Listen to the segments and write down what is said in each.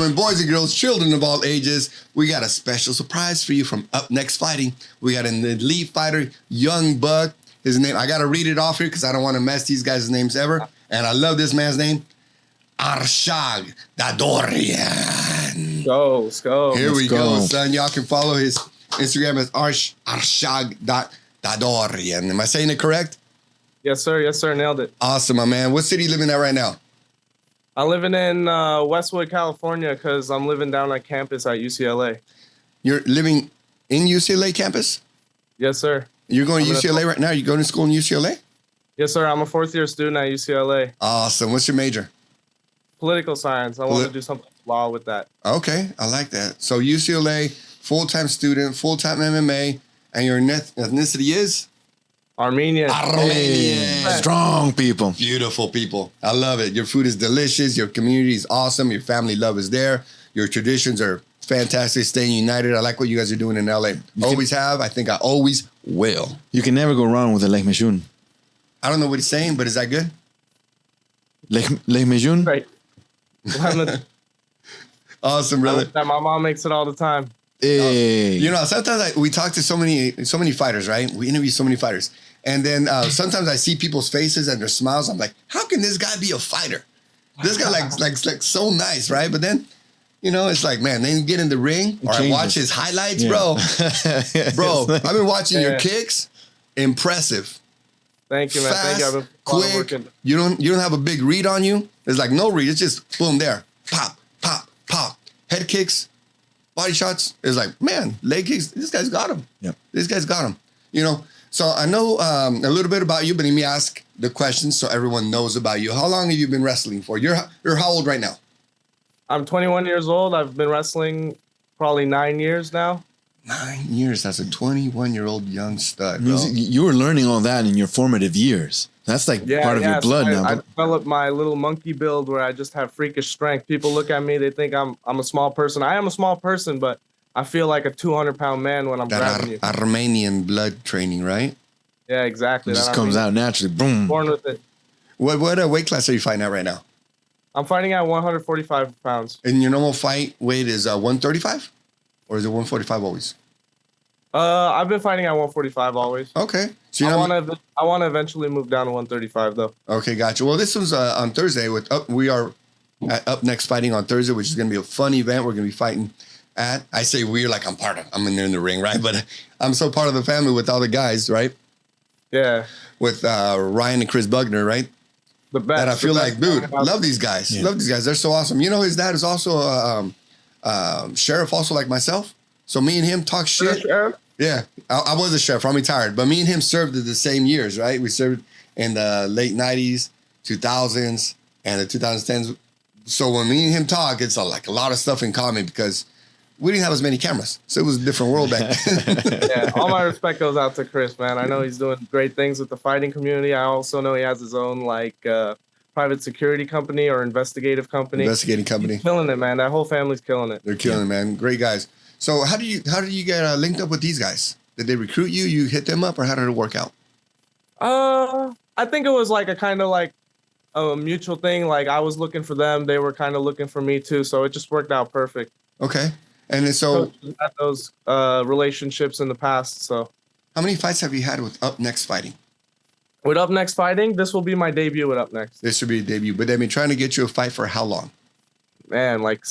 gentlemen, boys and girls, children of all ages, we got a special surprise for you from UpNext Fighting. We got an elite fighter, young buck. His name, I got to read it off here because I don't want to mess these guys' names ever. And I love this man's name, Arshag Dadourian. Let's go. Here we go, son. Y'all can follow his Instagram as Arshag Dadourian. Am I saying it correct? Yes, sir. Yes, sir. Nailed it. Awesome, my man. What city you living at right now? I'm living in Westwood, California, because I'm living down on campus at UCLA. You're living in UCLA campus? Yes, sir. You're going to UCLA right now? Are you going to school in UCLA? Yes, sir. I'm a fourth-year student at UCLA. Awesome. What's your major? Political science. I want to do something law with that. Okay. I like that. So UCLA, full-time student, full-time MMA, and your ethnicity is? Armenian. Hey, strong people. Beautiful people. I love it. Your food is delicious. Your community is awesome. Your family love is there. Your traditions are fantastic. Staying united. I like what you guys are doing in LA. Always have. I think I always will. You can never go wrong with a Lech Meshun. I don't know what he's saying, but is that good? Lech Meshun? Right. Awesome, brother. My mom makes it all the time. Hey. You know, sometimes we talk to so many fighters, right? We interview so many fighters. And then sometimes I see people's faces and their smiles. I'm like, how can this guy be a fighter? This guy like so nice, right? But then, you know, it's like, man, then you get in the ring or I watch his highlights, bro. Bro, I've been watching your kicks. Impressive. Thank you, man. Fast, thank you. I've been quick. working. You don't have a big read on you. There's like no read. It's just boom there. Pop, pop, pop. Head kicks, body shots. It's like, man, leg kicks. This guy's got him. Yep. This guy's got him. You know, so I know a little bit about you, but let me ask the questions so everyone knows about you. How long have you been wrestling for? You're how old right now? I'm 21 years old. I've been wrestling probably 9 years now. 9 years. That's a 21-year-old young stud, bro. You were learning all that in your formative years. That's like part of your blood now. I developed my little monkey build where I just have freakish strength. People look at me, they think I'm a small person. I am a small person, but I feel like a 200-pound man when I'm grabbing you. Armenian blood training, right? Yeah, exactly. It just comes out naturally. Boom. Born with it. What weight class are you fighting at right now? I'm fighting at 145 pounds. And your normal fight weight is 135? Or is it 145 always? I've been fighting at 145 always. Okay. So I want to eventually move down to 135 though. Okay, gotcha. Well, this one's on Thursday. We are at UpNext Fighting on Thursday, which is going to be a fun event. We're going to be fighting at. I say we're like I'm in there in the ring, right? But I'm so part of the family with all the guys, right? Yeah. With Ryan and Chris Bugner, right? The best. And I feel like, dude, love these guys. Yeah. Love these guys. They're so awesome. You know, his dad is also a sheriff, also like myself. So me and him talk shit. Sheriff? Yeah, I was a sheriff. I'm retired, but me and him served at the same years, right? We served in the late 90s, 2000s, and the 2010s. So when me and him talk, it's like a lot of stuff in common because we didn't have as many cameras. So it was a different world back then. Yeah, all my respect goes out to Chris, man. I know he's doing great things with the fighting community. I also know he has his own private security company or investigative company. Investigating company. He's killing it, man. That whole family's killing it. They're killing it, man. Great guys. So how did you get linked up with these guys? Did they recruit you? You hit them up, or how did it work out? I think it was like a kind of like a mutual thing. Like I was looking for them, they were kind of looking for me too. So it just worked out perfect. Okay. And then so had those relationships in the past. So how many fights have you had with UpNext Fighting? With UpNext Fighting, this will be my debut with UpNext. This should be a debut, but they've been trying to get you a fight for how long? Man, like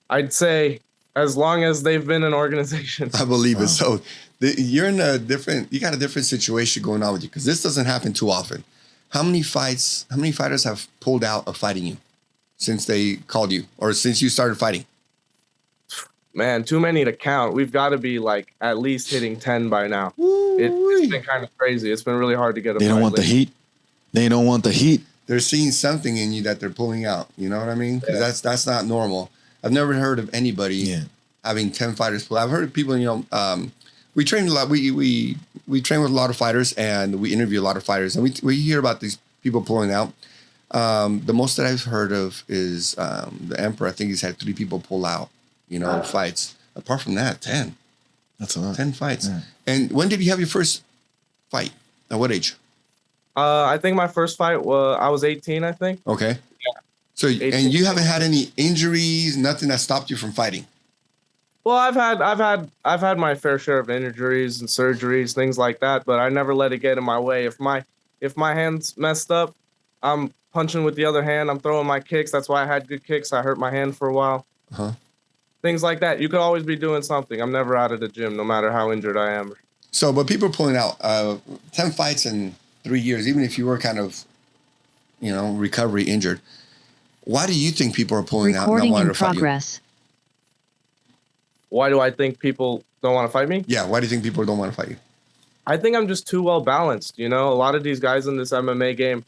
I'd say as long as they've been an organization. I believe it. So you got a different situation going on with you because this doesn't happen too often. How many fighters have pulled out of fighting you since they called you or since you started fighting? Man, too many to count. We've got to be like at least hitting 10 by now. It's been kind of crazy. It's been really hard to get a They don't want the heat. They don't want the heat. They're seeing something in you that they're pulling out. You know what I mean? Because that's not normal. I've never heard of anybody having 10 fighters pull. I've heard of people, we train a lot. We train with a lot of fighters and we interview a lot of fighters. And we hear about these people pulling out. The most that I've heard of is the Emperor. I think he's had 3 people pull out, fights. Apart from that, 10. That's a lot. 10 fights. Yeah. And when did you have your first fight? At what age? I think my first fight was I was 18, I think. Okay. So, and you haven't had any injuries, nothing that stopped you from fighting? Well, I've had my fair share of injuries and surgeries, things like that, but I never let it get in my way. If my hand's messed up, I'm punching with the other hand. I'm throwing my kicks. That's why I had good kicks. I hurt my hand for a while. Things like that. You could always be doing something. I'm never out of the gym, no matter how injured I am. So, but people are pulling out 10 fights in 3 years, even if you were kind of, recovery injured. Why do you think people are pulling out and not wanting to fight you? Why do I think people don't want to fight me? Yeah, why do you think people don't want to fight you? I think I'm just too well balanced. A lot of these guys in this MMA game,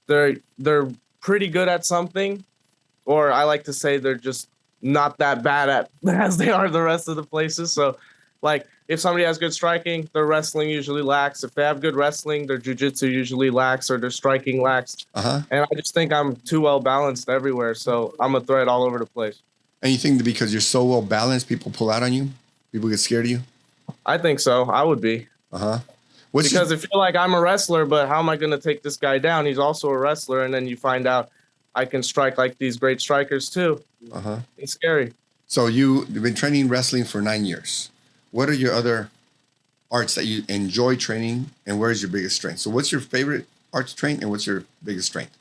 they're pretty good at something, or I like to say they're just not that bad at as they are the rest of the places. So, like, if somebody has good striking, their wrestling usually lacks. If they have good wrestling, their jiu-jitsu usually lacks, or their striking lacks. And I just think I'm too well balanced everywhere, so I'm a threat all over the place. And you think that because you're so well balanced, people pull out on you? People get scared of you? I think so. I would be. Because if you're like, I'm a wrestler, but how am I going to take this guy down? He's also a wrestler. And then you find out I can strike like these great strikers too. It's scary. So you've been training wrestling for 9 years. What are your other arts that you enjoy training, and where is your biggest strength? So what's your favorite art to train, and what's your biggest strength?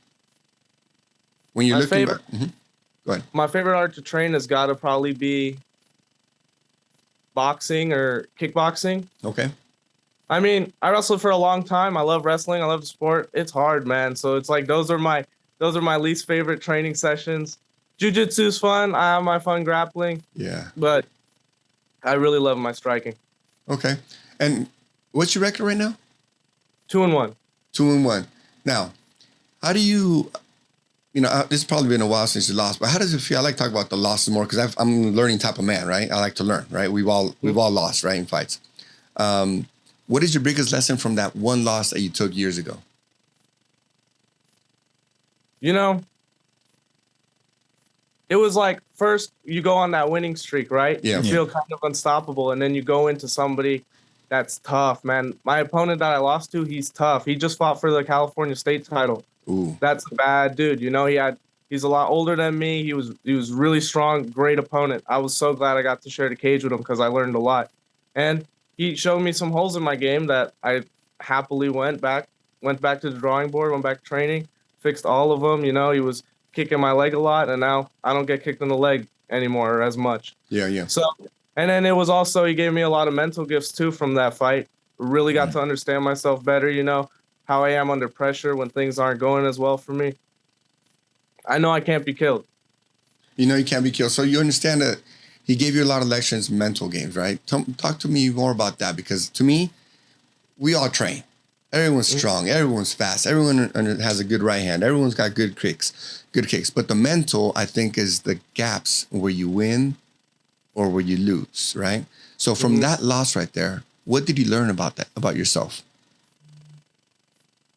When you're looking back. Go ahead. My favorite art to train has got to probably be boxing or kickboxing. Okay. I mean, I wrestled for a long time. I love wrestling. I love the sport. It's hard, man. So it's like those are my least favorite training sessions. Jiu-jitsu's fun. I have my fun grappling. Yeah. But I really love my striking. Okay. And what's your record right now? 2-1. 2-1. Now, how do you... this has probably been a while since you lost, but how does it feel? I like to talk about the losses more because I'm a learning type of man, right? I like to learn, right? We've all lost, right, in fights. What is your biggest lesson from that one loss that you took years ago? It was like, first you go on that winning streak, right? Yeah. You feel kind of unstoppable, and then you go into somebody that's tough, man. My opponent that I lost to, he's tough. He just fought for the California state title. Ooh. That's a bad dude. He's a lot older than me. He was really strong, great opponent. I was so glad I got to share the cage with him because I learned a lot. And he showed me some holes in my game that I happily went back to the drawing board, went back to training, fixed all of them. He was kicking my leg a lot, and now I don't get kicked in the leg anymore as much. Yeah. So, and then it was also, he gave me a lot of mental gifts too from that fight. Really got to understand myself better, how I am under pressure when things aren't going as well for me. I know I can't be killed. You can't be killed. So you understand that he gave you a lot of lessons, mental games, right? Talk to me more about that, because to me, we all train. Everyone's strong. Everyone's fast. Everyone has a good right hand. Everyone's got good kicks. But the mental, I think, is the gaps where you win or where you lose, right? So from that loss right there, what did you learn about that, about yourself?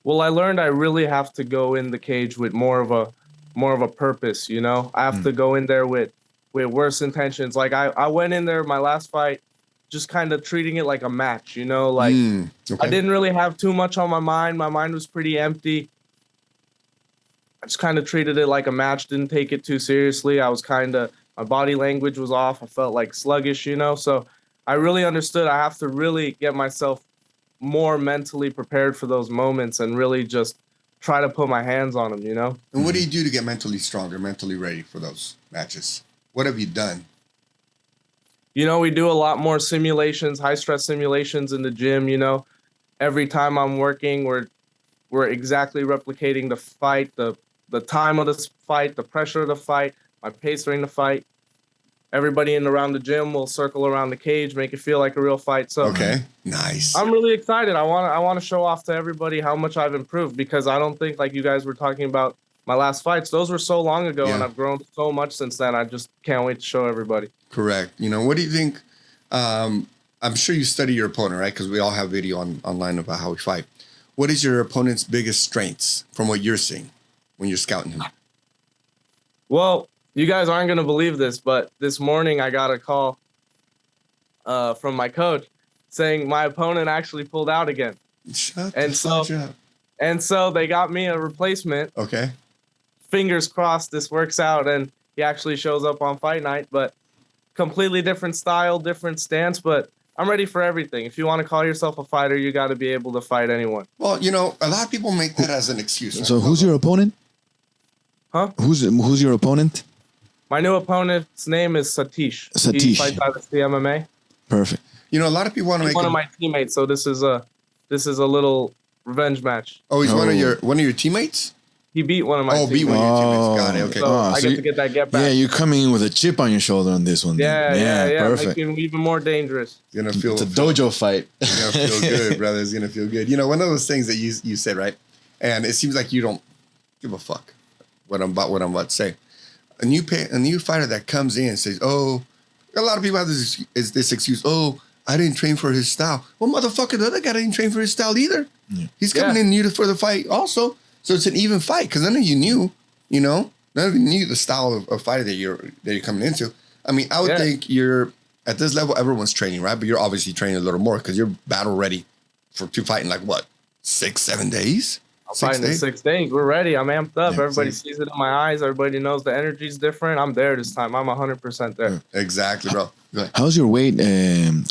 Well, I learned I really have to go in the cage with more of a purpose, I have to go in there with worse intentions. Like I went in there my last fight just kind of treating it like a match, Okay. I didn't really have too much on my mind. My mind was pretty empty. I just kind of treated it like a match, didn't take it too seriously. I was my body language was off. I felt like sluggish, So I really understood I have to really get myself more mentally prepared for those moments and really just try to put my hands on them, And what do you do to get mentally stronger, mentally ready for those matches? What have you done? We do a lot more simulations, high stress simulations in the gym, Every time I'm working, we're exactly replicating the fight, the time of the fight, the pressure of the fight, my pace during the fight. Everybody around the gym will circle around the cage, make it feel like a real fight. So okay, nice. I'm really excited. I want to show off to everybody how much I've improved, because I don't think, like you guys were talking about my last fights, those were so long ago, and I've grown so much since then. I just can't wait to show everybody. Correct. What do you think? I'm sure you study your opponent, right? Because we all have video online about how we fight. What is your opponent's biggest strengths from what you're seeing when you're scouting him? Well, you guys aren't going to believe this, but this morning I got a call from my coach saying my opponent actually pulled out again. Shut the fuck up. And so they got me a replacement. Okay. fingers crossed this works out and he actually shows up on fight night. But completely different style, different stance. But I'm ready for everything. If you want to call yourself a fighter, you got to be able to fight anyone. Well, a lot of people make that as an excuse. Right? So who's your opponent? Huh? Who's your opponent? My new opponent's name is Satish. Satish. He fights out of the MMA. Perfect. A lot of people want to make one of my teammates. So this is a little revenge match. Oh, he's one of your teammates? He beat one of my teammates. Beat one of your teammates. Got it. Okay. So I get to get that get back. Yeah, you're coming in with a chip on your shoulder on this one. Yeah. Perfect. Making him even more dangerous. It's a dojo fight. It's gonna feel good, brother. It's gonna feel good. One of those things that you said, right? And it seems like you don't give a fuck what I'm about to say. A new fighter that comes in and says, "Oh," a lot of people have this excuse. "Oh, I didn't train for his style." Well, motherfucker, the other guy didn't train for his style either. Yeah. He's coming in new for the fight also, so it's an even fight because none of you knew, none of you knew the style of fighter that you're coming into. I mean, I would think you're at this level. Everyone's training, right? But you're obviously training a little more because you're battle ready to fight in like what 6-7 days. I'm fighting in 6 days. We're ready. I'm amped up. Yeah, everybody sees it in my eyes. Everybody knows the energy's different. I'm there this time. I'm 100% there. Exactly, bro. How's your weight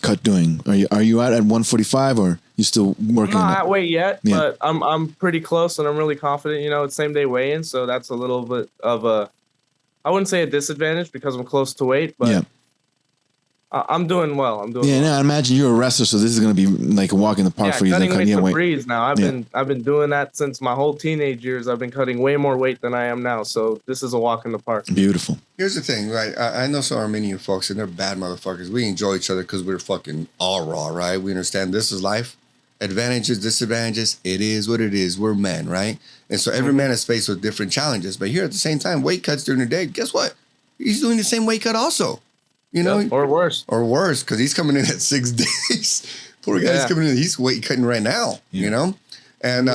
cut doing? Are you at 145 or you still working? I'm not at weight yet, but I'm pretty close and I'm really confident. It's same day weigh-in, so that's a little bit of I wouldn't say a disadvantage because I'm close to weight, but I'm doing well. No, I imagine you're a wrestler, so this is gonna be like a walk in the park for you. Cutting weight's a breeze now. I've been doing that since my whole teenage years. I've been cutting way more weight than I am now, so this is a walk in the park. Beautiful. Here's the thing, right? I know some Armenian folks, and they're bad motherfuckers. We enjoy each other because we're fucking all raw, right? We understand this is life. Advantages, disadvantages. It is what it is. We're men, right? And so every man is faced with different challenges. But here at the same time, weight cuts during the day. Guess what? He's doing the same weight cut also. Or worse. Or worse, because he's coming in at 6 days. Poor guy's coming in. He's weight cutting right now, And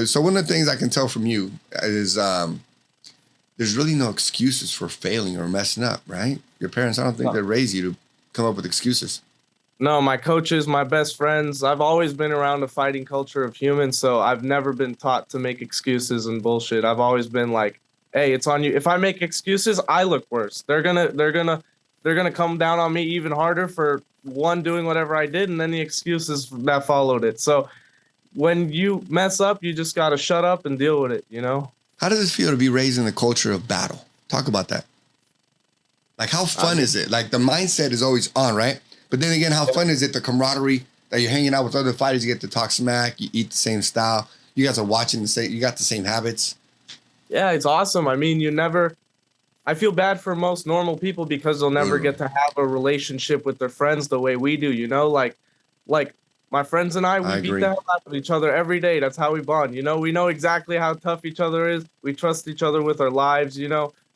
so one of the things I can tell from you is there's really no excuses for failing or messing up, right? Your parents, I don't think they raised you to come up with excuses. No, my coaches, my best friends, I've always been around the fighting culture of humans, so I've never been taught to make excuses and bullshit. I've always been like, hey, it's on you. If I make excuses, I look worse. They're gonna come down on me even harder for one doing whatever I did, and then the excuses that followed it. So when you mess up, you just gotta shut up and deal with it. How does it feel to be raised in the culture of battle? Talk about that. Like, how fun is it? Like, the mindset is always on, right? But then again, how fun is it? The camaraderie that you're hanging out with other fighters, you get to talk smack, you eat the same style, you guys are watching you got the same habits. Yeah, it's awesome. I mean, I feel bad for most normal people because they'll never get to have a relationship with their friends the way we do, like my friends and I beat the hell out of each other every day. That's how we bond. We know exactly how tough each other is. We trust each other with our lives.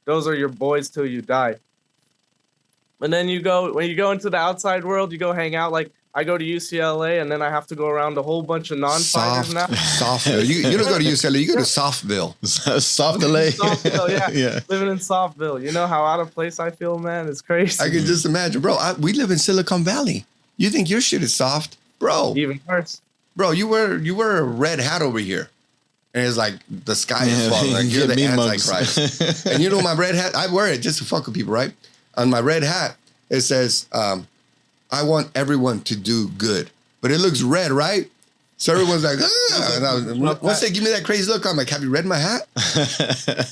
Those are your boys till you die. And then when you go into the outside world, you go hang out. Like, I go to UCLA and then I have to go around a whole bunch of non-fighters now. Softville. You don't go to UCLA, you go to Softville. Softville, yeah. Living in Softville. You know how out of place I feel, man? It's crazy. I can just imagine. Bro, we live in Silicon Valley. You think your shit is soft? Bro. Even worse. Bro, you wear a red hat over here. And it's like the sky is falling. Like, you're the Antichrist. And you know my red hat? I wear it just to fuck with people, right? On my red hat, it says, I want everyone to do good. But it looks red, right? So everyone's like, And once they give me that crazy look, I'm like, have you read my hat?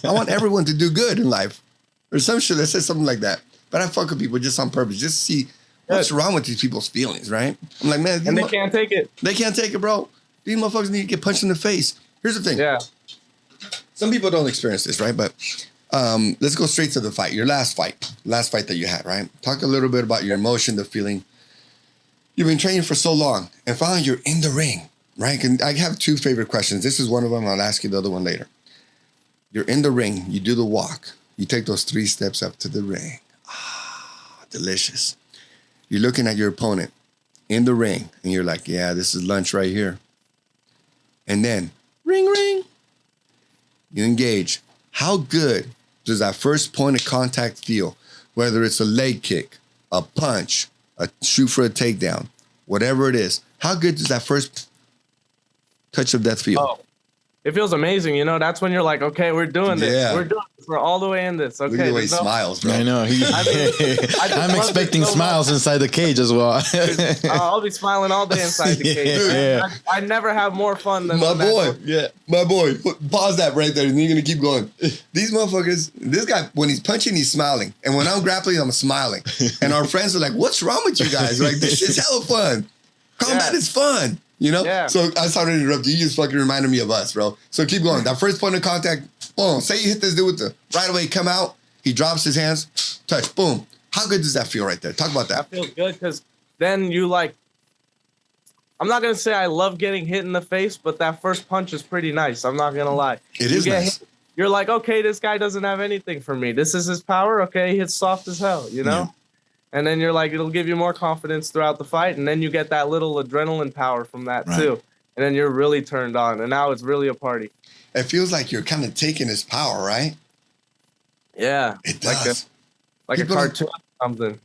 I want everyone to do good in life. Or some shit that says something like that. But I fuck with people just on purpose, just to see what's wrong with these people's feelings, right? I'm like, man. And they can't take it. They can't take it, bro. These motherfuckers need to get punched in the face. Here's the thing. Yeah. Some people don't experience this, right? But let's go straight to the fight. Your last fight that you had, right? Talk a little bit about your emotion, the feeling. You've been training for so long, and finally you're in the ring, right? And I have two favorite questions. This is one of them. I'll ask you the other one later. You're in the ring. You do the walk. You take those 3 steps up to the ring. Delicious. You're looking at your opponent in the ring, and you're like, yeah, this is lunch right here. And then, ring, ring. You engage. How good does that first point of contact feel? Whether it's a leg kick, a punch, a shoot for a takedown, whatever it is. How good does that first touch of death feel? Oh, it feels amazing. You know, that's when you're like, okay, we're doing this. Yeah. We're doing this. We're all the way in this. Okay. Look at the way he smiles, bro. I know. I mean, I just I'm love expecting it so smiles much. inside the cage as well. I'll be smiling all day inside the cage. Yeah. I never have more fun than My when that boy, goes- Yeah. my boy, pause that right there, and you're gonna keep going. These motherfuckers, this guy, when he's punching, he's smiling, and when I'm grappling, I'm smiling. And our friends are like, "What's wrong with you guys? Like, this is hella fun. Combat Yeah. is fun, you know." Yeah. So I started to interrupt you. You just fucking reminded me of us, bro. So keep going. That first point of contact, boom. Say you hit this dude with the right away, come out. He drops his hands, touch, boom. How good does that feel right there? Talk about that. That feels good because then you like. I'm not gonna say I love getting hit in the face, but that first punch is pretty nice. I'm not gonna lie. It You is get nice. hit, you're like, okay, this guy doesn't have anything for me. This is his power. Okay, he hits soft as hell, you know. Yeah. And then you're like, it'll give you more confidence throughout the fight, and then you get that little adrenaline power from that Right. too. And then you're really turned on, and now it's really a party. It feels like you're kind of taking his power, right? Yeah, It does. like a People don't- cartoon or something.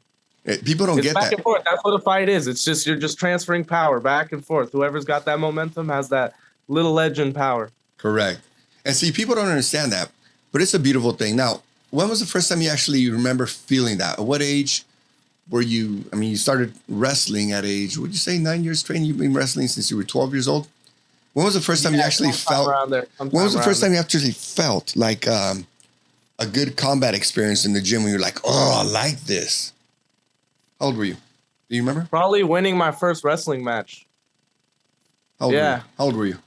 People don't It's get back that. and forth. That's what a fight is. It's just you're just transferring power back and forth. Whoever's got that momentum has that little legend power. Correct. And see, people don't understand that, but it's a beautiful thing. Now, when was the first time you actually remember feeling that? At what age were you? I mean, you started wrestling at age, would you say 9 years training? You've been wrestling since you were 12 years old? When was the first time you actually felt? around there? When was the first time you actually felt like a good combat experience in the gym when you're like, oh, I like this? How old were you? Do you remember? Probably winning my first wrestling match. How old were Yeah. you? How old were you?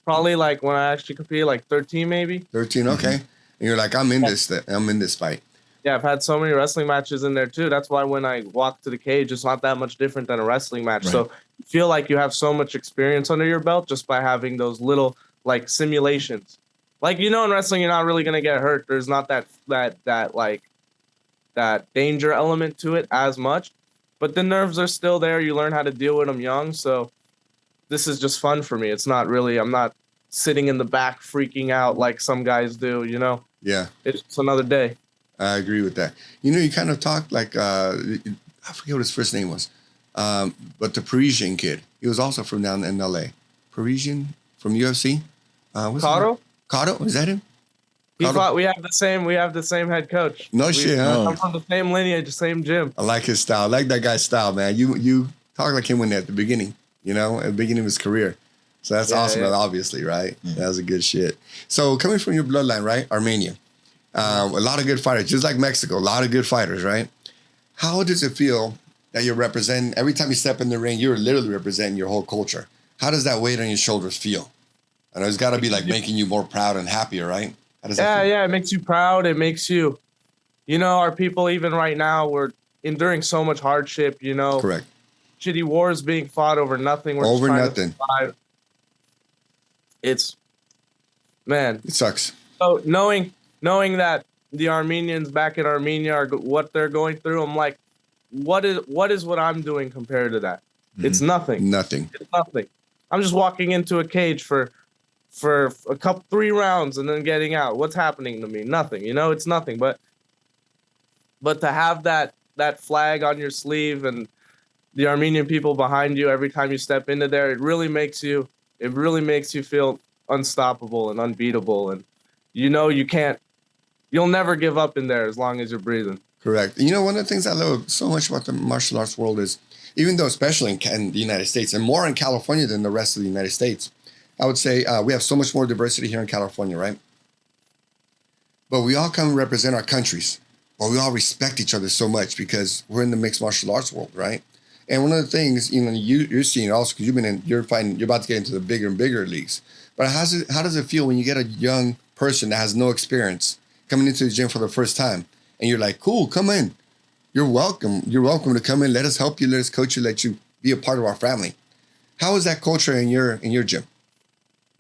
Probably like when I actually competed, like 13 maybe. 13, okay. And you're like, I'm in this fight. Yeah, I've had so many wrestling matches in there too. That's why when I walk to the cage, it's not that much different than a wrestling match. Right. So you feel like you have so much experience under your belt just by having those little like simulations. Like, you know, in wrestling, you're not really gonna get hurt. There's not that danger element to it as much, but the nerves are still there. You learn how to deal with them young. So this is just fun for me. It's not really, I'm not sitting in the back freaking out like some guys do, you know. Yeah. It's another day. I agree with that. You know, you kind of talked like, I forget what his first name was, but the Parisian kid. He was also from down in L.A. Parisian from UFC. Cotto? Cotto? Is that him? He Cotto? thought we have the same head coach. No shit, huh? I'm from the same lineage, same gym. I like his style. I like that guy's style, man. You talk like him when at the beginning, you know, at the beginning of his career. So that's awesome, yeah. obviously, right? That was a good shit. So coming from your bloodline, right? Armenia. A lot of good fighters, just like Mexico, a lot of good fighters, right? How does it feel that you're representing, every time you step in the ring, you're literally representing your whole culture? How does that weight on your shoulders feel? I know it's got to be like making you more proud and happier, right? How does that feel? Yeah, it makes you proud. It makes you, you know, our people, even right now, we're enduring so much hardship, you know. Correct. Shitty wars being fought over nothing. We're just Over trying to nothing. survive. It's, man. It sucks. So knowing that the Armenians back in Armenia are what they're going through, I'm like, what is what I'm doing compared to that? It's nothing. Nothing. It's nothing. I'm just walking into a cage for a couple 3 rounds and then getting out. What's happening to me? Nothing. You know, it's nothing. But to have that flag on your sleeve and the Armenian people behind you every time you step into there, it really makes you feel unstoppable and unbeatable. And you know you'll never give up in there as long as you're breathing. Correct. You know, one of the things I love so much about the martial arts world is, even though especially in the United States and more in California than the rest of the United States, I would say we have so much more diversity here in California, right? But we all come and represent our countries. But we all respect each other so much because we're in the mixed martial arts world, right? And one of the things, you know, you're seeing also, because you're about to get into the bigger and bigger leagues. But how does it feel when you get a young person that has no experience coming into the gym for the first time, and you're like, cool, come in. You're welcome. You're welcome to come in. Let us help you. Let us coach you. Let you be a part of our family. How is that culture in your gym?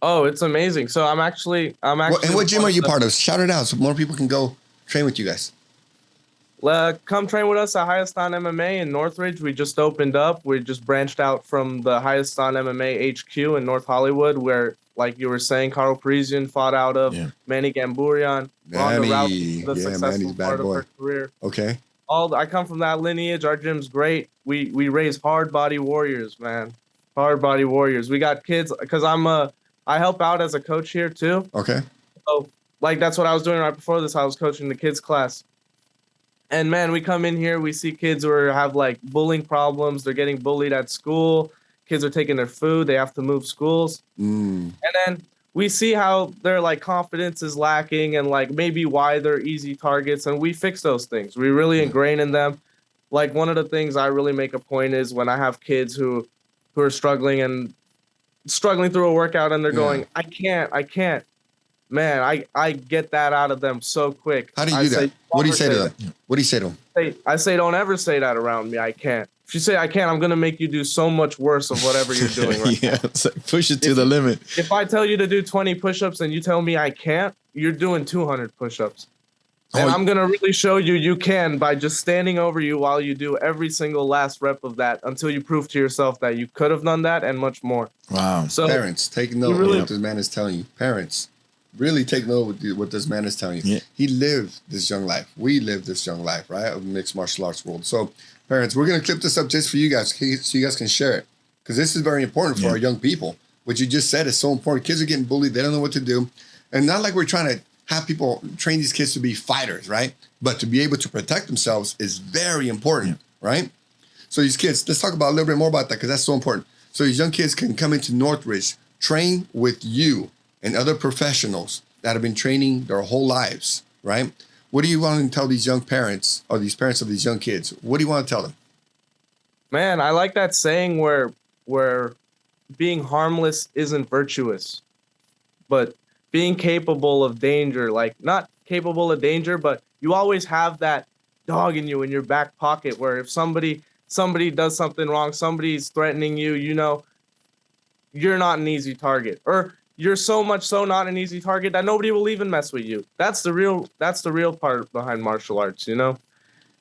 Oh, it's amazing. So I'm actually. And what gym are you part of? Shout it out so more people can go train with you guys. Come train with us at Hayastan MMA in Northridge. We just opened up. We just branched out from the Hayastan MMA HQ in North Hollywood, where, like you were saying, Carl Parisian fought out of. Yeah. Manny Gambourian. Manny, the successful Manny's bad part boy. of her career. Okay. I come from that lineage. Our gym's great. We raise hard body warriors, man. Hard body warriors. We got kids, because I'm a I help out as a coach here too. Okay. So like that's what I was doing right before this. I was coaching the kids class. And man, we come in here, we see kids who have like bullying problems. They're getting bullied at school. Kids are taking their food. They have to move schools. And then we see how their like confidence is lacking and like maybe why they're easy targets. And we fix those things. We really ingrain in them. Like one of the things I really make a point is when I have kids who are struggling through a workout and they're going, I can't. Man, I get that out of them so quick. How do you do that? What do you say to them? What do you say to them? I say, don't ever say that around me. I can't. If you say I can't, I'm going to make you do so much worse of whatever you're doing right now. It's like push it to the limit. If I tell you to do 20 push-ups and you tell me I can't, you're doing 200 push-ups. And I'm going to really show you can by just standing over you while you do every single last rep of that until you prove to yourself that you could have done that and much more. Wow. So parents, take note of what this man is telling you. Parents, really take note of what this man is telling you. Yeah. He lived this young life. We live this young life, right? Of mixed martial arts world. So parents, we're going to clip this up just for you guys so you guys can share it. Because this is very important for our young people. What you just said is so important. Kids are getting bullied. They don't know what to do. And not like we're trying to have people train these kids to be fighters, right? But to be able to protect themselves is very important, right? So these kids, let's talk about a little bit more about that because that's so important. So these young kids can come into Northridge, train with you and other professionals that have been training their whole lives, right? What do you want to tell these young parents or these parents of these young kids? What do you want to tell them? Man, I like that saying where being harmless isn't virtuous, but being capable of danger, like not capable of danger, but you always have that dog in you in your back pocket where if somebody does something wrong, somebody's threatening you, you know, you're not an easy target. Or you're so much so not an easy target that nobody will even mess with you. That's the real part behind martial arts, you know?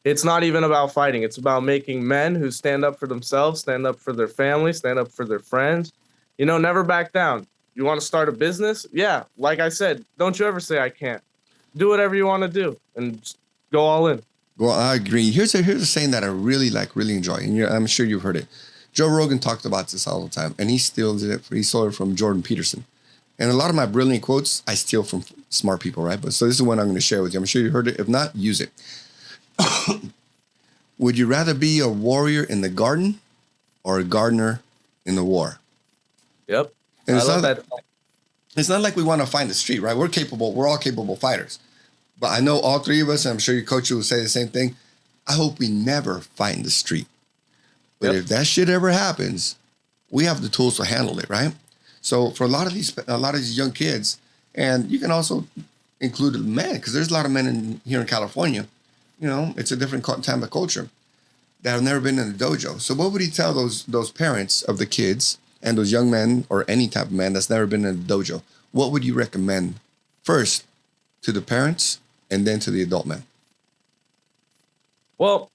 It's not even about fighting. It's about making men who stand up for themselves, stand up for their family, stand up for their friends. You know, never back down. You want to start a business? Yeah, like I said, don't you ever say I can't. Do whatever you want to do and just go all in. Well, I agree. Here's a saying that I really enjoy, and I'm sure you've heard it. Joe Rogan talked about this all the time, and he stole it from Jordan Peterson. And a lot of my brilliant quotes, I steal from smart people, right? But so this is one I'm going to share with you. I'm sure you heard it. If not, use it. Would you rather be a warrior in the garden or a gardener in the war? Yep. And it's not like we want to find the street, right? We're all capable fighters. But I know all three of us, and I'm sure your coach will say the same thing. I hope we never fight in the street. But if that shit ever happens, we have the tools to handle it, right? So for a lot of these young kids, and you can also include men, because there's a lot of men here in California, you know, it's a different type of culture that have never been in a dojo. So what would he tell those parents of the kids and those young men or any type of man that's never been in a dojo? What would you recommend first to the parents and then to the adult men? Well,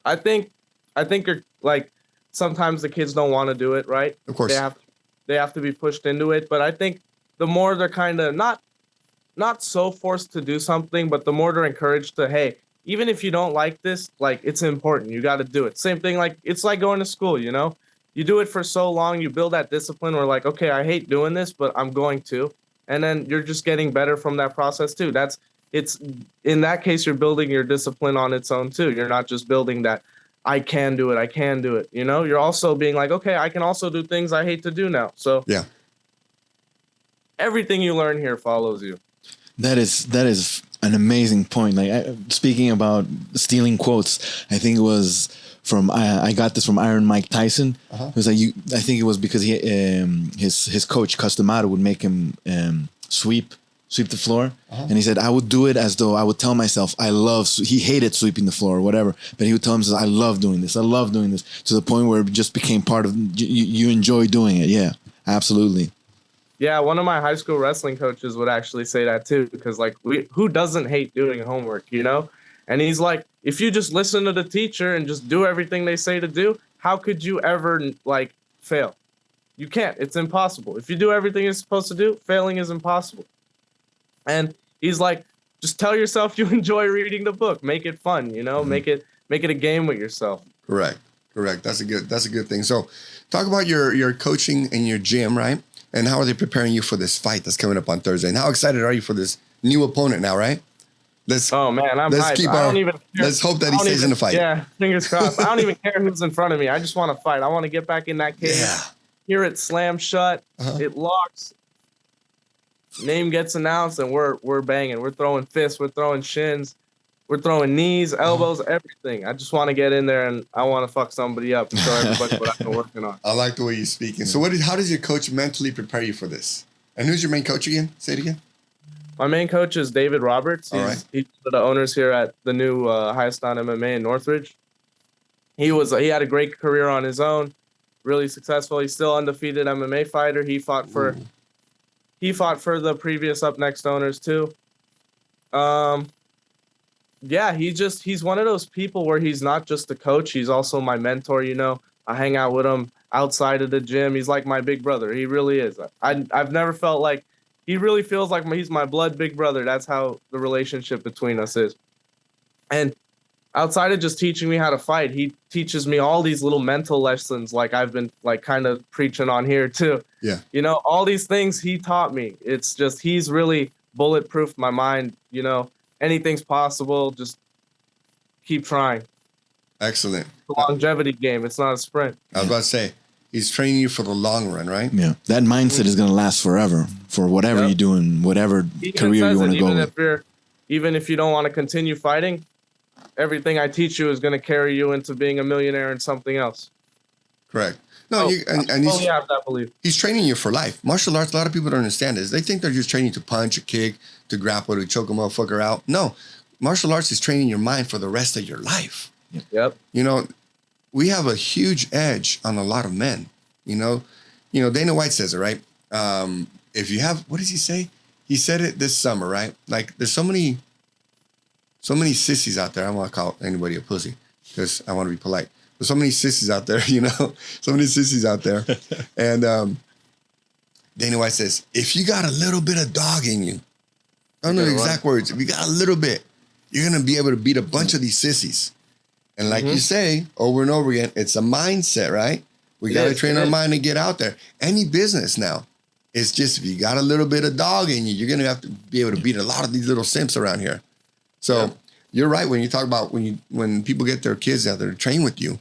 I think you're like sometimes the kids don't want to do it, right? Of course. They have to be pushed into it. But I think the more they're kind of not so forced to do something, but the more they're encouraged to, hey, even if you don't like this, like it's important. You got to do it. Same thing, like it's like going to school, you know? You do it for so long, you build that discipline where like, okay, I hate doing this, but I'm going to. And then you're just getting better from that process too. It's in that case, you're building your discipline on its own too. You're not just building that I can do it. You know, you're also being like, okay, I can also do things I hate to do now. So yeah, everything you learn here follows you. That is an amazing point. Like speaking about stealing quotes, I think it was from I got this from Iron Mike Tyson. It was like I think it was because he his coach Customado would make him sweep the floor, and he said I would do it as though I would tell myself he hated sweeping the floor or whatever, but he would tell himself I love doing this to the point where it just became part of you enjoy doing it. Yeah, absolutely. Yeah, one of my high school wrestling coaches would actually say that too, because like who doesn't hate doing homework, you know? And he's like, if you just listen to the teacher and just do everything they say to do, how could you ever like fail? You can't. It's impossible. If you do everything you're supposed to do, failing is impossible. And he's like, just tell yourself you enjoy reading the book. Make it fun, you know? Make it a game with yourself. Correct. That's a good thing. So talk about your coaching in your gym, right? And how are they preparing you for this fight that's coming up on Thursday? And how excited are you for this new opponent now, right? Oh man, I'm hyped. Let's hope that he stays in the fight. Yeah, fingers crossed. I don't even care who's in front of me. I just want to fight. I want to get back in that cage. Yeah. Hear it slam shut. It locks. Name gets announced, and we're banging. We're throwing fists. We're throwing shins. We're throwing knees, elbows, everything. I just want to get in there, and I want to fuck somebody up and show everybody what I've been working on. I like the way you're speaking. So how does your coach mentally prepare you for this? And who's your main coach again? Say it again. My main coach is David Roberts. He's one of the owners here at the new Highest On MMA in Northridge. He had a great career on his own, really successful. He's still undefeated MMA fighter. He fought for the previous UpNext owners too. Yeah, he's one of those people where he's not just a coach, he's also my mentor, you know. I hang out with him outside of the gym. He's like my big brother. He really is. I've never felt like he really feels like he's my blood big brother. That's how the relationship between us is. And outside of just teaching me how to fight, he teaches me all these little mental lessons like I've been like kind of preaching on here too. Yeah. You know, all these things he taught me. It's just he's really bulletproofed my mind, you know. Anything's possible. Just keep trying. Excellent. It's a longevity game. It's not a sprint. I was about to say, he's training you for the long run, right? Yeah. That mindset is going to last forever for whatever you're doing, whatever career you want to go with. Even if you don't want to continue fighting, everything I teach you is going to carry you into being a millionaire and something else. Correct. No, I fully have that belief. He's training you for life. Martial arts, a lot of people don't understand this. They think they're just training to punch, or kick, to grapple, to choke a motherfucker out. No, martial arts is training your mind for the rest of your life. Yep. You know, we have a huge edge on a lot of men. You know, Dana White says it, right? If you have, what does he say? He said it this summer, right? Like, there's so many sissies out there. I don't want to call anybody a pussy because I want to be polite. There's so many sissies out there, you know, so many sissies out there. And Dana White says, if you got a little bit of dog in you, I don't know the exact words, if you got a little bit, you're going to be able to beat a bunch of these sissies. And like you say, over and over again, it's a mindset, right? We got to train our mind to get out there. Any business now, it's just if you got a little bit of dog in you, you're going to have to be able to beat a lot of these little simps around here. So you're right when you talk about when people get their kids out there to train with you,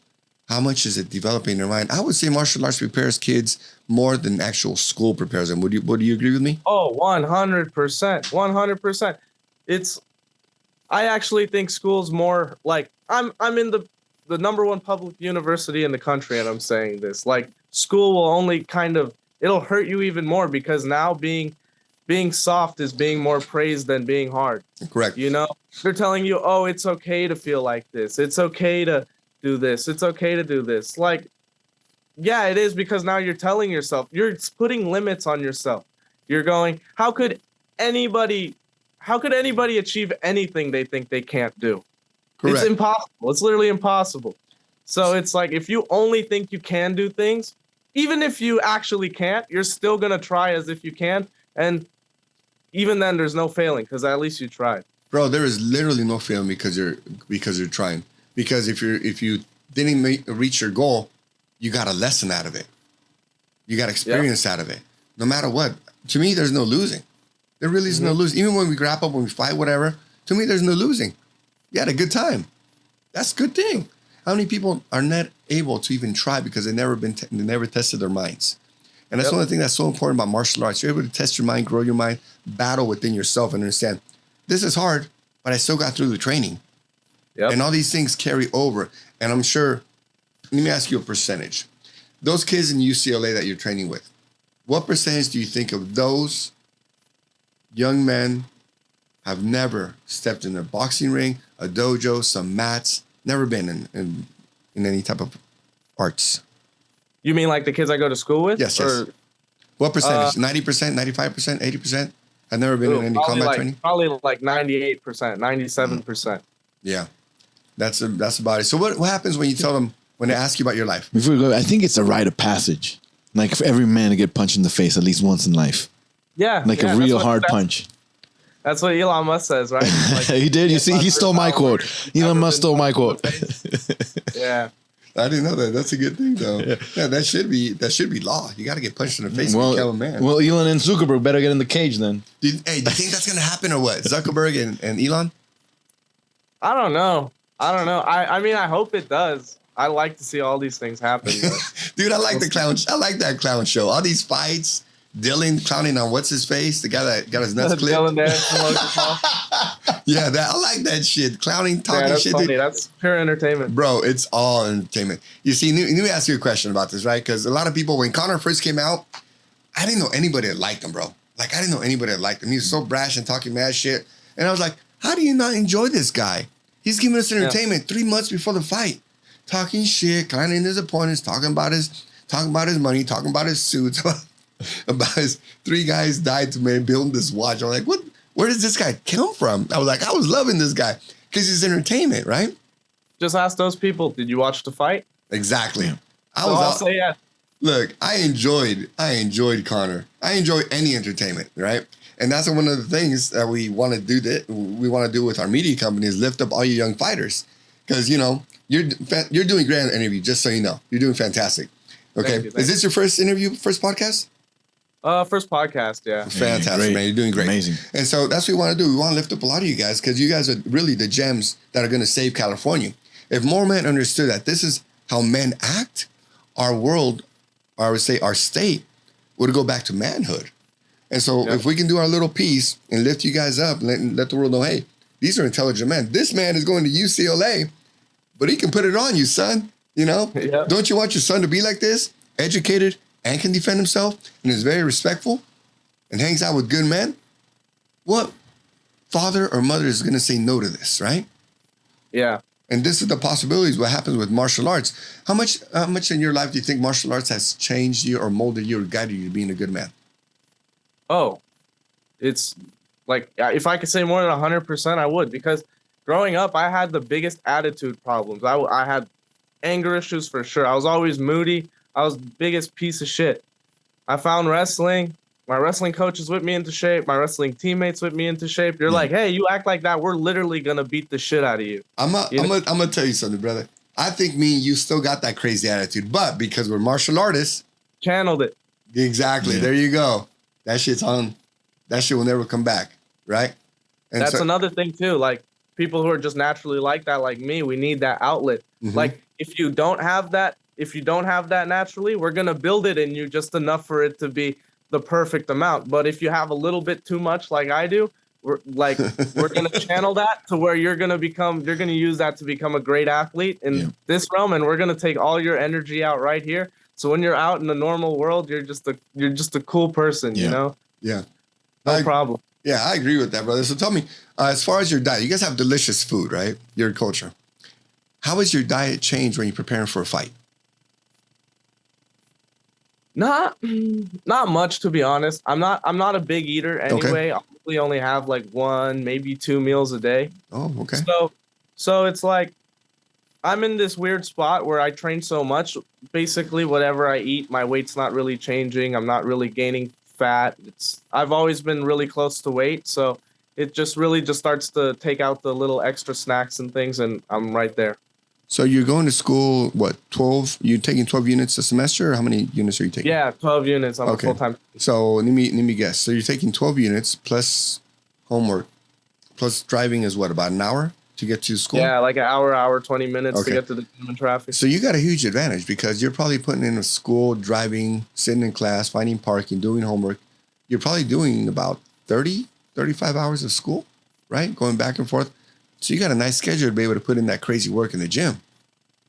how much is it developing their mind? I would say martial arts prepares kids more than actual school prepares them. Would you agree with me? Oh, 100%. 100%. I actually think school's more like I'm in the number one public university in the country, and I'm saying this. Like, school will only it'll hurt you even more because now being soft is being more praised than being hard. Correct. You know, they're telling you, oh, it's okay to feel like this. It's okay to do this. It's okay to do this. Like, yeah, it is, because now you're telling yourself, you're putting limits on yourself. You're going, how could anybody achieve anything they think they can't do? Correct. It's impossible. It's literally impossible. So it's like, if you only think you can do things, even if you actually can't, you're still going to try as if you can. And even then there's no failing because at least you tried. Bro, there is literally no failing because you're trying. Because if you didn't reach your goal, you got a lesson out of it. You got experience out of it. No matter what. To me, there's no losing. There really is no losing. Even when we grapple, when we fight, whatever, to me, there's no losing. You had a good time. That's a good thing. How many people are not able to even try because they never tested their minds? And that's one of the things that's so important about martial arts. You're able to test your mind, grow your mind, battle within yourself, and understand this is hard, but I still got through the training. Yep. And all these things carry over. And I'm sure, let me ask you a percentage. Those kids in UCLA that you're training with, what percentage do you think of those young men have never stepped in a boxing ring, a dojo, some mats, never been in any type of arts? You mean like the kids I go to school with? Yes, yes. What percentage? 90%, 95%, 80%? Have never been in any combat training? Probably like 98%, 97%. Yeah. That's about it. So what happens when you tell them, when they ask you about your life? Before we go, I think it's a rite of passage. Like for every man to get punched in the face at least once in life. Yeah. Like a real hard punch. That's what Elon Musk says, right? Like, he did. You see, he stole my quote. Elon Musk stole my quote. Yeah. I didn't know that. That's a good thing, though. Yeah, that should be law. You got to get punched in the face and become a man. Well, Elon and Zuckerberg better get in the cage then. Do you think that's gonna happen or what? Zuckerberg and Elon? I don't know. I mean, I hope it does. I like to see all these things happen. Dude, I like the clown. I like that clown show. All these fights. Dylan clowning on what's his face, the guy that got his nuts clipped. Dylan there. Yeah, I like that shit. Clowning, talking that's shit. Funny. Dude. That's pure entertainment, bro. It's all entertainment. You see, let me ask you a question about this, right? Because a lot of people, when Conor first came out, I didn't know anybody that liked him, bro. Like I didn't know anybody that liked him. He was so brash and talking mad shit, and I was like, how do you not enjoy this guy? He's giving us entertainment 3 months before the fight, talking shit, clowning his opponents, talking about his money, talking about his suits. About his 3 guys died to build this watch. I'm like, what? Where does this guy come from? I was loving this guy because he's entertainment, right? Just ask those people. Did you watch the fight? Exactly. I'll say yes. Look, I enjoyed Conor. I enjoy any entertainment, right? And that's one of the things that we want to do. That we want to do with our media company is lift up all you young fighters, because you're doing great interview. Just so you know, you're doing fantastic. Okay, Thank you. Is this your first interview, first podcast? First podcast, yeah. Fantastic, man. You're doing great. Amazing. And so that's what we want to do. We want to lift up a lot of you guys because you guys are really the gems that are going to save California. If more men understood that this is how men act, our world, or I would say our state, would go back to manhood. And so if we can do our little piece and lift you guys up and let the world know, hey, these are intelligent men. This man is going to UCLA, but he can put it on you, son. You know? Yeah. Don't you want your son to be like this? Educated and can defend himself and is very respectful and hangs out with good men? What father or mother is going to say no to this, right? Yeah. And this is the possibilities, what happens with martial arts. How much in your life do you think martial arts has changed you or molded you or guided you to being a good man? Oh, it's like, if I could say more than 100%, I would. Because growing up, I had the biggest attitude problems. I had anger issues for sure. I was always moody. I was the biggest piece of shit. I found wrestling. My wrestling coach is with me into shape. My wrestling teammates with me into shape. You're like, hey, you act like that, we're literally gonna beat the shit out of you. I'm gonna tell you something, brother. I think me and you still got that crazy attitude, but because we're martial artists, channeled it. Exactly. Yeah. There you go. That shit's on. That shit will never come back, right? And that's another thing too. Like people who are just naturally like that, like me, we need that outlet. Mm-hmm. Like if you don't have that naturally, we're going to build it in you just enough for it to be the perfect amount. But if you have a little bit too much like I do, we're going to channel that to where you're going to use that to become a great athlete in this realm. And we're going to take all your energy out right here. So when you're out in the normal world, you're just a cool person, you know? Yeah. No problem. Yeah, I agree with that, brother. So tell me, as far as your diet, you guys have delicious food, right? Your culture. How has your diet changed when you're preparing for a fight? Not much, to be honest. I'm not a big eater anyway. I probably only have like 1, maybe 2 meals a day. Oh, okay. So it's like I'm in this weird spot where I train so much. Basically, whatever I eat, my weight's not really changing. I'm not really gaining fat. I've always been really close to weight, so it just starts to take out the little extra snacks and things, and I'm right there. So you're going to school, what, 12? You're taking 12 units a semester, or how many units are you taking? Yeah, 12 units. I'm a full-time. So let me guess. So you're taking 12 units plus homework, plus driving is what, about an hour to get to school? Yeah, like an hour, 20 minutes to get to the gym and traffic. So you got a huge advantage because you're probably putting in a school, driving, sitting in class, finding parking, doing homework. You're probably doing about 30, 35 hours of school, right? Going back and forth. So you got a nice schedule to be able to put in that crazy work in the gym.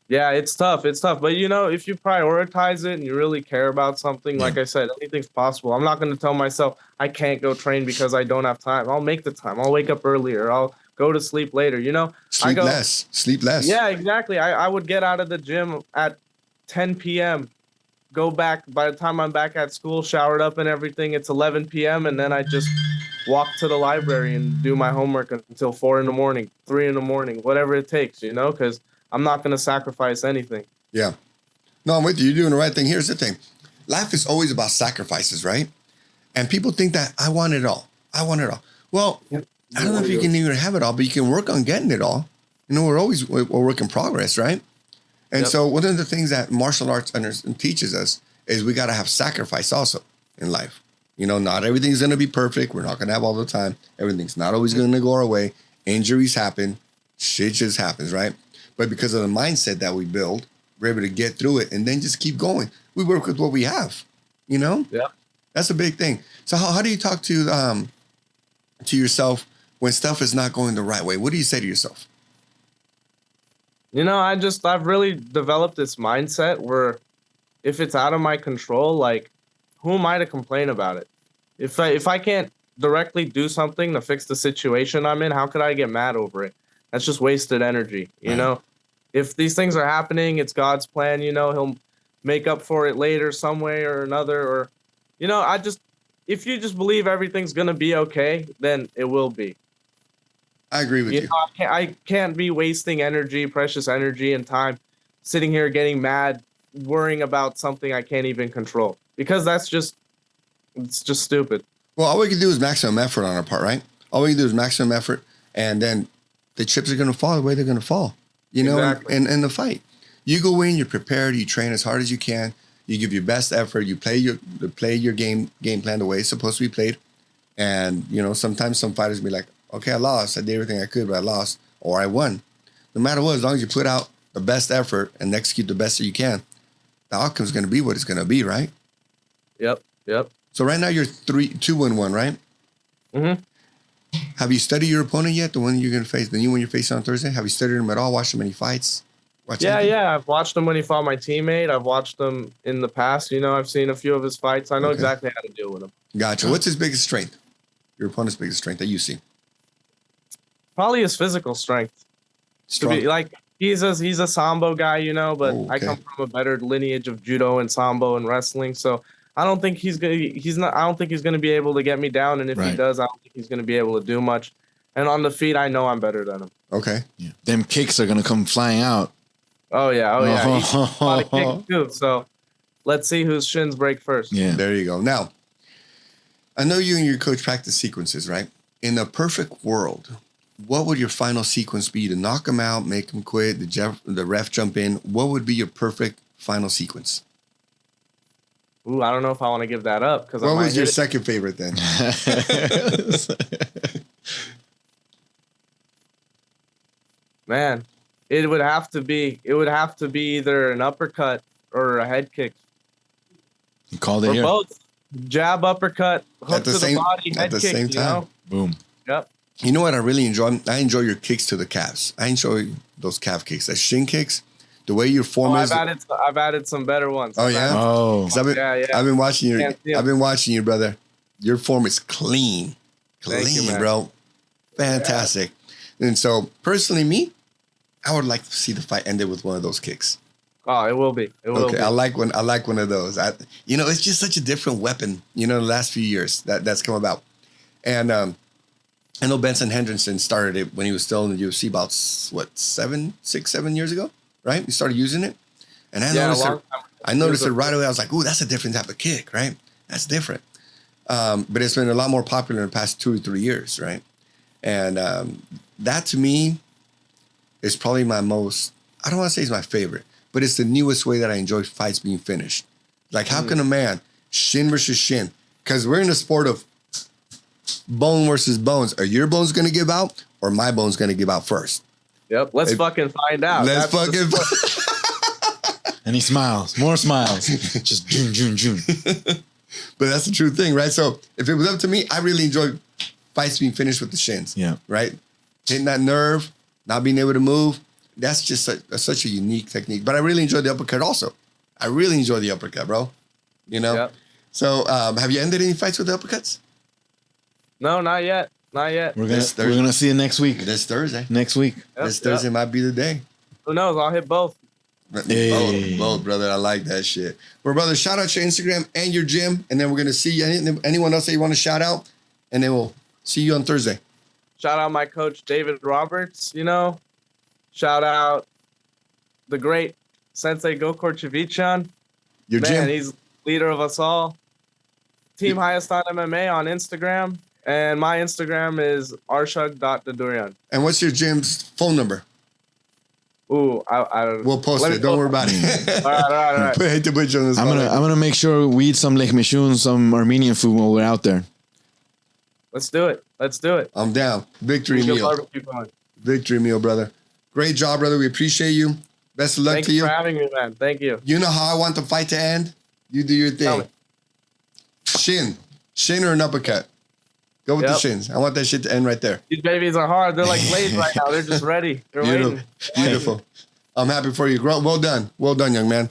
Yeah, it's tough. But, if you prioritize it and you really care about something, like I said, anything's possible. I'm not going to tell myself I can't go train because I don't have time. I'll make the time. I'll wake up earlier. I'll go to sleep later, Sleep less. Yeah, exactly. I would get out of the gym at 10 p.m., go back. By the time I'm back at school, showered up and everything, it's 11 p.m., and then I just walk to the library and do my homework until 4 a.m, 3 a.m, whatever it takes, because I'm not going to sacrifice anything. Yeah. No, I'm with you. You're doing the right thing. Here's the thing. Life is always about sacrifices, right? And people think that I want it all. Well, I don't know if you can even have it all, but you can work on getting it all. We're work in progress, right? And so one of the things that martial arts teaches us is we got to have sacrifice also in life. You know, not everything's going to be perfect. We're not going to have all the time. Everything's not always going to go our way. Injuries happen. Shit just happens, right? But because of the mindset that we build, we're able to get through it and then just keep going. We work with what we have, you know? Yeah. That's a big thing. So how do you talk to yourself when stuff is not going the right way? What do you say to yourself? You know, I've really developed this mindset where if it's out of my control, like, who am I to complain about it? If I can't directly do something to fix the situation I'm in, how could I get mad over it? That's just wasted energy, you know? If these things are happening, it's God's plan, you know, he'll make up for it later some way or another. Or, you know, if you just believe everything's going to be okay, then it will be. I agree with you. Know, I can't be wasting energy, precious energy and time sitting here getting mad, worrying about something I can't even control, because it's just stupid. Well, all we can do is maximum effort on our part, right? All we can do is maximum effort, and then the chips are going to fall the way they're going to fall, you know, exactly. in the fight. You go in, you're prepared, you train as hard as you can, you give your best effort, you play your game plan the way it's supposed to be played. And, you know, sometimes some fighters be like, okay, I lost. I did everything I could, but I lost, or I won. No matter what, as long as you put out the best effort and execute the best that you can, the outcome's going to be what it's going to be, right? Yep. So right now you're 2-1, right? Mm-hmm. Have you studied your opponent yet? The one you're going to face, the new one you're facing on Thursday? Have you studied him at all? Watched him any fights? Yeah. I've watched him when he fought my teammate. I've watched him in the past. You know, I've seen a few of his fights. I know exactly how to deal with him. Gotcha. What's his biggest strength? Your opponent's biggest strength that you see? Probably his physical strength. To be, like, he's a sambo guy, you know, but I come from a better lineage of judo and sambo and wrestling, so I don't think he's gonna be able to get me down, and if he does, I don't think he's gonna be able to do much. And on the feet, I know I'm better than him. Okay. Yeah. Them kicks are gonna come flying out. Oh yeah. He's a lot of kicks too. So let's see whose shins break first. Yeah. There you go. Now, I know you and your coach practice sequences, right? In a perfect world, what would your final sequence be to knock him out, make him quit, the ref jump in? What would be your perfect final sequence? Ooh, I don't know if I want to give that up, because what was your second favorite then? Man, it would have to be either an uppercut or a head kick. You called it or here. Both. Jab, uppercut, hook to the body, head kick. Same time. You know? Boom. Yep. You know what I really enjoy? I enjoy your kicks to the calves. I enjoy those calf kicks, that shin kicks. The way your form is. I've added some better ones. Oh yeah. I've been watching you. I've been watching you, brother. Your form is clean, bro. Fantastic. And so, personally, me, I would like to see the fight ended with one of those kicks. Oh, it will be. It will be. I like one of those. It's just such a different weapon. You know, the last few years that's come about, and I know Benson Henderson started it when he was still in the UFC about 7 years ago, right? He started using it, and I noticed it right away. I was like, "Ooh, that's a different type of kick, right? That's different." But it's been a lot more popular in the past 2 or 3 years, right? And that to me is probably my most. I don't want to say it's my favorite, but it's the newest way that I enjoy fights being finished. Like, how can a man shin versus shin? Because we're in a sport of bone versus bones. Are your bones going to give out, or my bones going to give out first? Yep. Let's fucking find out. And he smiles. More smiles. Just June. But that's the true thing, right? So if it was up to me, I really enjoy fights being finished with the shins. Yeah. Right? Hitting that nerve, not being able to move. That's just such a unique technique. But I really enjoy the uppercut also. I really enjoy the uppercut, bro. You know? Yep. So have you ended any fights with the uppercuts? No, not yet. Not yet. We're gonna see it next week. This Thursday. Next week. This Thursday might be the day. Who knows? I'll hit both. Hey. Both, brother. I like that shit. Well, brother, shout out your Instagram and your gym, and then we're gonna see anyone else that you want to shout out, and then we'll see you on Thursday. Shout out my coach David Roberts. You know, shout out the great Sensei Gokor Chivichan. Your gym. He's leader of us all. Team Hayastan MMA on Instagram, and my Instagram is Arshag Dadourian. And what's your gym's phone number? Ooh, I don't. We'll post it. Don't worry about it. All right. Hate to put you on the spot. I'm gonna make sure we eat some lechmishun, some Armenian food while we're out there. Let's do it. I'm down. Victory Get meal. barbecue going. Victory meal, brother. Great job, brother. We appreciate you. Best of luck Thanks to you. for having me, man. Thank you. You know how I want the fight to end? You do your Tell me. thing. Shin or an uppercut? Go with the shins. I want that shit to end right there. These babies are hard. They're like blades right now. They're just ready. They're Beautiful. waiting. Beautiful. I'm happy for you. Well done. Well done, young man.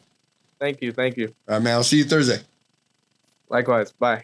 Thank you. All right, man. I'll see you Thursday. Likewise. Bye.